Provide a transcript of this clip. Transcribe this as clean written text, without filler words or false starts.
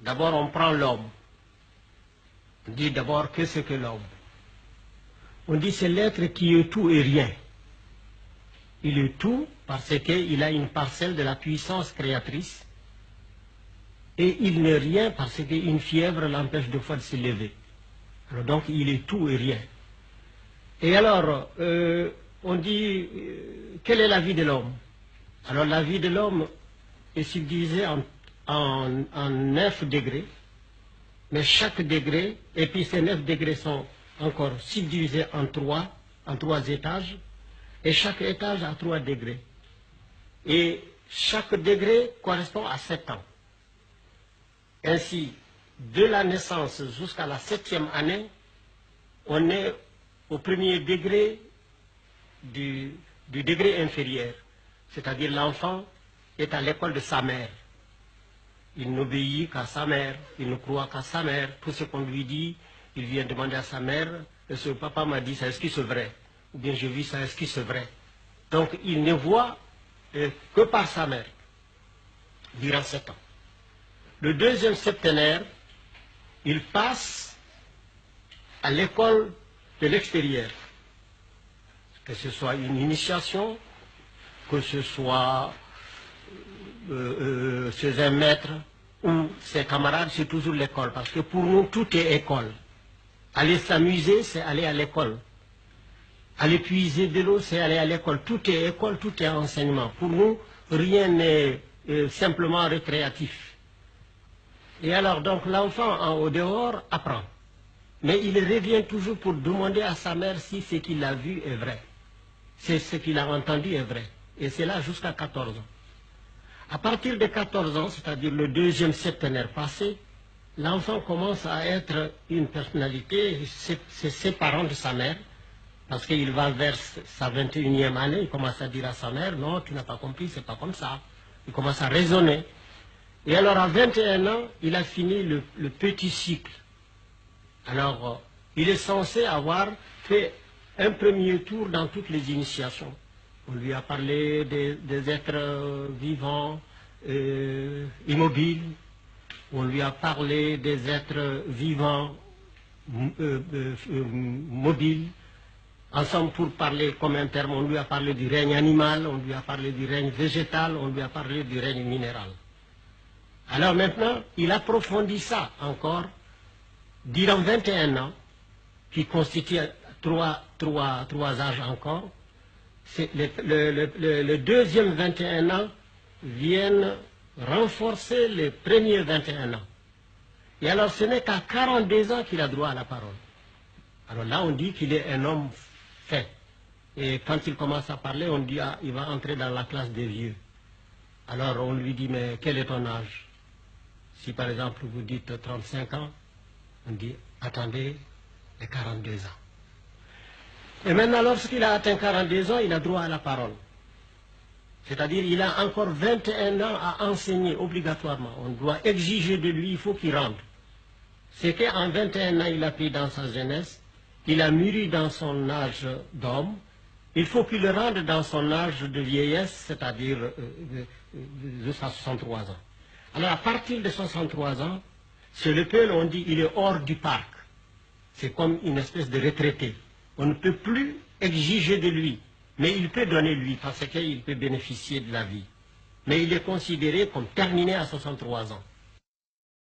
D'abord, on prend l'homme. On dit d'abord, qu'est-ce que l'homme? On dit c'est l'être qui est tout et rien. Il est tout parce qu'il a une parcelle de la puissance créatrice. Et il n'est rien parce qu'une fièvre l'empêche de fois de se lever. Alors donc, il est tout et rien. Et alors, on dit, quelle est la vie de l'homme? Alors, la vie de l'homme est subdivisée en 9 degrés. Mais chaque degré, et puis ces 9 degrés sont encore subdivisés en 3 étages. Et chaque étage a 3 degrés. Et chaque degré correspond à 7 ans. Ainsi, de la naissance jusqu'à la 7e année, on est au premier degré du degré inférieur. C'est-à-dire l'enfant est à l'école de sa mère. Il n'obéit qu'à sa mère, il ne croit qu'à sa mère. Tout ce qu'on lui dit, il vient demander à sa mère, est-ce que papa m'a dit ça, est-ce que c'est vrai? Ou bien j'ai vu ça, est-ce que c'est vrai? Donc il ne voit que par sa mère, durant 7 ans. Le deuxième septénaire, il passe à l'école de l'extérieur. Que ce soit une initiation, que ce soit chez un maître ou ses camarades, c'est toujours l'école. Parce que pour nous, tout est école. Aller s'amuser, c'est aller à l'école. Aller puiser de l'eau, c'est aller à l'école. Tout est école, tout est enseignement. Pour nous, rien n'est simplement récréatif. Et alors, donc, l'enfant au dehors apprend. Mais il revient toujours pour demander à sa mère si ce qu'il a vu est vrai. Si ce qu'il a entendu est vrai. Et c'est là jusqu'à 14 ans. À partir de 14 ans, c'est-à-dire le deuxième septénaire passé, l'enfant commence à être une personnalité, c'est séparant de sa mère, parce qu'il va vers sa 21e année, il commence à dire à sa mère, non, tu n'as pas compris, c'est pas comme ça. Il commence à raisonner. Et alors à 21 ans, il a fini le petit cycle. Alors, il est censé avoir fait un premier tour dans toutes les initiations. On lui a parlé des êtres vivants, immobiles. On lui a parlé des êtres vivants, mobiles. Ensemble, pour parler comme un terme, on lui a parlé du règne animal, on lui a parlé du règne végétal, on lui a parlé du règne minéral. Alors maintenant, il approfondit ça encore durant 21 ans, qui constitue trois âges encore. Le deuxième 21 ans viennent renforcer les premiers 21 ans. Et alors ce n'est qu'à 42 ans qu'il a droit à la parole. Alors là on dit qu'il est un homme fait. Et quand il commence à parler, on dit il va entrer dans la classe des vieux. Alors on lui dit mais quel est ton âge? Si par exemple vous dites 35 ans, on dit attendez les 42 ans. Et maintenant lorsqu'il a atteint 42 ans, il a droit à la parole. C'est-à-dire il a encore 21 ans à enseigner obligatoirement. On doit exiger de lui, il faut qu'il rende. C'est qu'en 21 ans, il a pris dans sa jeunesse, il a mûri dans son âge d'homme, il faut qu'il le rende dans son âge de vieillesse, c'est-à-dire jusqu'à 63 ans. Alors à partir de 63 ans, c'est lequel on dit il est hors du parc. C'est comme une espèce de retraité. On ne peut plus exiger de lui, mais il peut donner lui parce qu'il peut bénéficier de la vie. Mais il est considéré comme terminé à 63 ans.